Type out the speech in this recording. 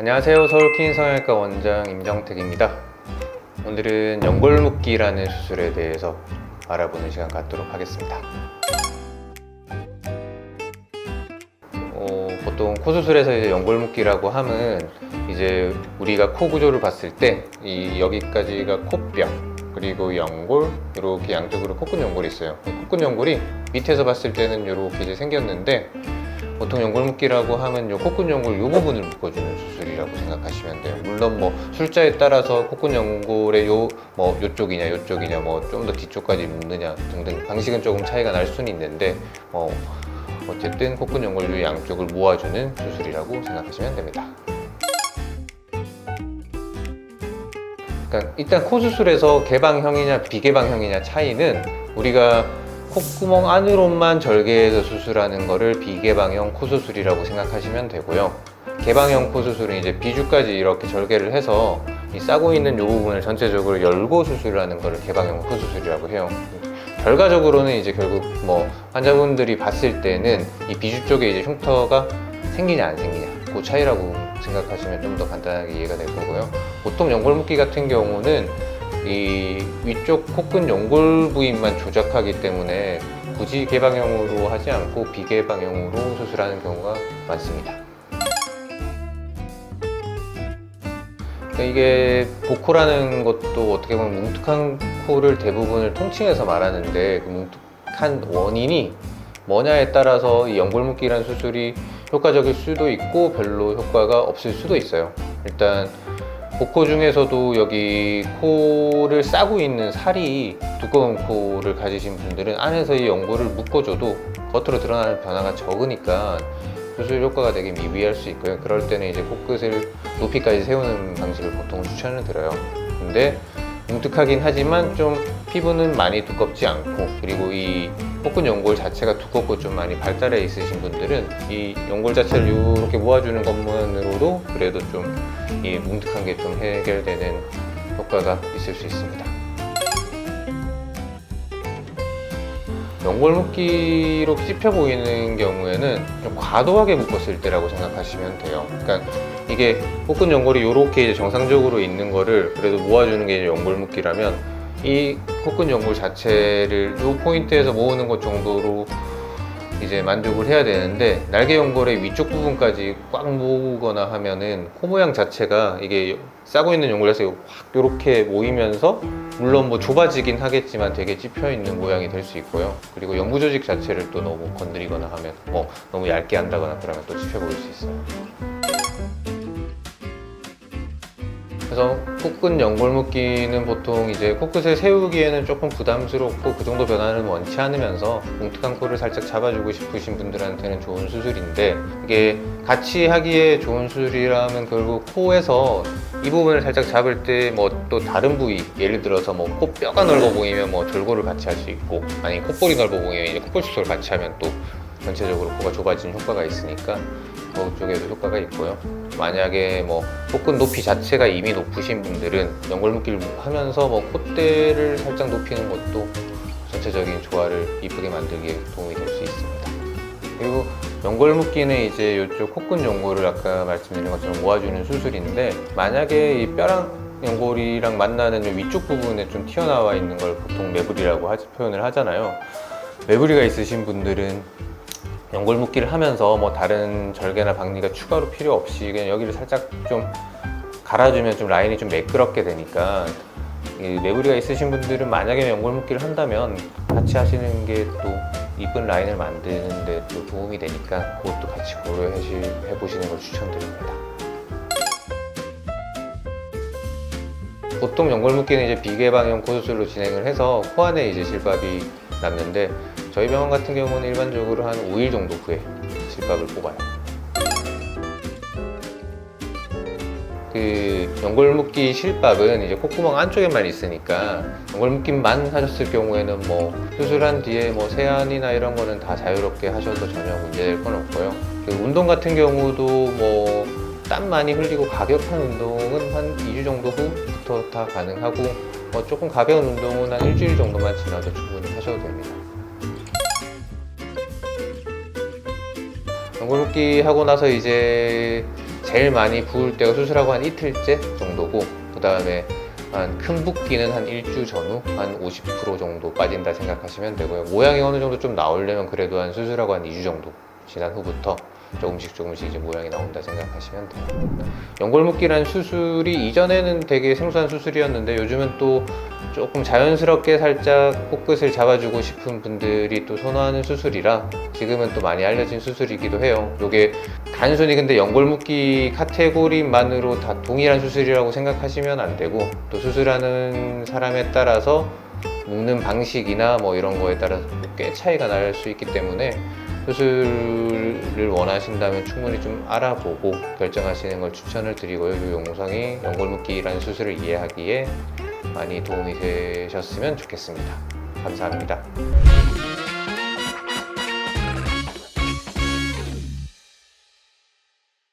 안녕하세요. 서울킨 성형외과 원장 임정택입니다. 오늘은 연골묶기라는 수술에 대해서 알아보는 시간 갖도록 하겠습니다. 보통 코 수술에서 이제 연골묶기라고 하면 이제 우리가 코 구조를 봤을 때 여기까지가 코뼈, 그리고 연골, 이렇게 양쪽으로 코끝 연골이 있어요. 코끝 연골이 밑에서 봤을 때는 이렇게 이제 생겼는데, 보통 연골묶기라고 하면 요 코끝 연골 요 부분을 묶어주는 수술이라고 생각하시면 돼요. 물론 뭐 술자에 따라서 코끝 연골의 요쪽이냐 요쪽이냐 좀 더 뒤쪽까지 묶느냐 등등 방식은 조금 차이가 날 수는 있는데, 어쨌든 코끝 연골 요 양쪽을 모아주는 수술이라고 생각하시면 됩니다. 그러니까 일단 코 수술에서 개방형이냐 비개방형이냐 차이는, 우리가 콧구멍 안으로만 절개해서 수술하는 거를 비개방형 코수술이라고 생각하시면 되고요. 개방형 코수술은 이제 비주까지 이렇게 절개를 해서 이 싸고 있는 이 부분을 전체적으로 열고 수술하는 거를 개방형 코수술이라고 해요. 결과적으로는 이제 결국 환자분들이 봤을 때는 이 비주 쪽에 이제 흉터가 생기냐 안 생기냐 그 차이라고 생각하시면 좀 더 간단하게 이해가 될 거고요. 보통 연골묶기 같은 경우는 이 위쪽 코끝 연골 부위만 조작하기 때문에 굳이 개방형으로 하지 않고 비개방형으로 수술하는 경우가 많습니다. 그러니까 이게 복코라는 것도 어떻게 보면 뭉툭한 코를 대부분을 통칭해서 말하는데, 그 뭉툭한 원인이 뭐냐에 따라서 이 연골묶기라는 수술이 효과적일 수도 있고 별로 효과가 없을 수도 있어요. 일단 복코 중에서도 여기 코를 싸고 있는 살이 두꺼운 코를 가지신 분들은 안에서 이 연골을 묶어줘도 겉으로 드러나는 변화가 적으니까 수술 효과가 되게 미비할 수 있고요. 그럴 때는 이제 코끝을 높이까지 세우는 방식을 보통 추천을 드려요. 근데 뭉툭하긴 하지만 좀 피부는 많이 두껍지 않고, 그리고 이 코끝 연골 자체가 두껍고 좀 많이 발달해 있으신 분들은 이 연골 자체를 이렇게 모아주는 것만으로도 그래도 좀 이 뭉툭한 게 좀 해결되는 효과가 있을 수 있습니다. 연골묶기로 찝혀 보이는 경우에는 좀 과도하게 묶었을 때라고 생각하시면 돼요. 그러니까 이게 코끝 연골이 이렇게 이제 정상적으로 있는 거를 그래도 모아주는 게 이제 연골묶기라면, 이 코끝 연골 자체를 이 포인트에서 모으는 것 정도로 이제 만족을 해야 되는데, 날개 연골의 위쪽 부분까지 꽉 모으거나 하면은 코 모양 자체가 이게 싸고 있는 연골에서 확 이렇게 모이면서, 물론 좁아지긴 하겠지만 되게 찝혀 있는 모양이 될 수 있고요. 그리고 연구 조직 자체를 또 너무 건드리거나 하면 너무 얇게 한다거나 그러면 또 찝혀 보일 수 있어요. 그래서 코끝 연골묶기는 보통 이제 코끝을 세우기에는 조금 부담스럽고 그 정도 변화는 원치 않으면서 뭉툭한 코를 살짝 잡아주고 싶으신 분들한테는 좋은 수술인데, 이게 같이 하기에 좋은 수술이라면 결국 코에서 이 부분을 살짝 잡을 때 또 다른 부위, 예를 들어서 코뼈가 넓어 보이면 절골을 같이 할 수 있고, 아니 콧볼이 넓어 보이면 이제 콧볼 수술을 같이 하면 또 전체적으로 코가 좁아지는 효과가 있으니까 그쪽에도 효과가 있고요. 만약에 코끝 높이 자체가 이미 높으신 분들은 연골묶기를 하면서 콧대를 살짝 높이는 것도 전체적인 조화를 이쁘게 만들기에 도움이 될 수 있습니다. 그리고 연골묶기는 이제 이쪽 코끝 연골을 아까 말씀드린 것처럼 모아주는 수술인데, 만약에 이 뼈랑 연골이랑 만나는 위쪽 부분에 좀 튀어나와 있는 걸 보통 매부리라고 표현을 하잖아요. 매부리가 있으신 분들은 연골묶기를 하면서 다른 절개나 박리가 추가로 필요 없이 그냥 여기를 살짝 좀 갈아주면 좀 라인이 좀 매끄럽게 되니까, 이 매부리가 있으신 분들은 만약에 연골묶기를 한다면 같이 하시는 게 또 이쁜 라인을 만드는 데 또 도움이 되니까 그것도 같이 고려해 보시는 걸 추천드립니다. 보통 연골묶기는 이제 비개방형 코수술로 진행을 해서 코 안에 이제 실밥이 남는데, 저희 병원 같은 경우는 일반적으로 한 5일 정도 후에 실밥을 뽑아요. 그 연골묶기 실밥은 이제 콧구멍 안쪽에만 있으니까, 연골묶기만 하셨을 경우에는 수술한 뒤에 세안이나 이런 거는 다 자유롭게 하셔도 전혀 문제될 건 없고요. 운동 같은 경우도 땀 많이 흘리고 가격한 운동은 한 2주 정도 후부터 다 가능하고, 조금 가벼운 운동은 한 일주일 정도만 지나도 충분히 하셔도 됩니다. 연골묶기 하고 나서 이제 제일 많이 부을 때가 수술하고 한 이틀째 정도고, 그 다음에 한 큰 붓기는 한 일주 전후 한 50% 정도 빠진다 생각하시면 되고요. 모양이 어느 정도 좀 나오려면 그래도 한 수술하고 한 2주 정도 지난 후부터 조금씩 이제 모양이 나온다 생각하시면 돼요. 연골묶이라는 수술이 이전에는 되게 생소한 수술이었는데 요즘은 또 조금 자연스럽게 살짝 코끝을 잡아주고 싶은 분들이 또 선호하는 수술이라 지금은 또 많이 알려진 수술이기도 해요. 이게 단순히 근데 연골묶이 카테고리만으로 다 동일한 수술이라고 생각하시면 안 되고, 또 수술하는 사람에 따라서 묶는 방식이나 뭐 이런 거에 따라서 꽤 차이가 날 수 있기 때문에 수술을 원하신다면 충분히 좀 알아보고 결정하시는 걸 추천을 드리고요. 이 영상이 연골묶이라는 수술을 이해하기에 많이 도움이 되셨으면 좋겠습니다. 감사합니다.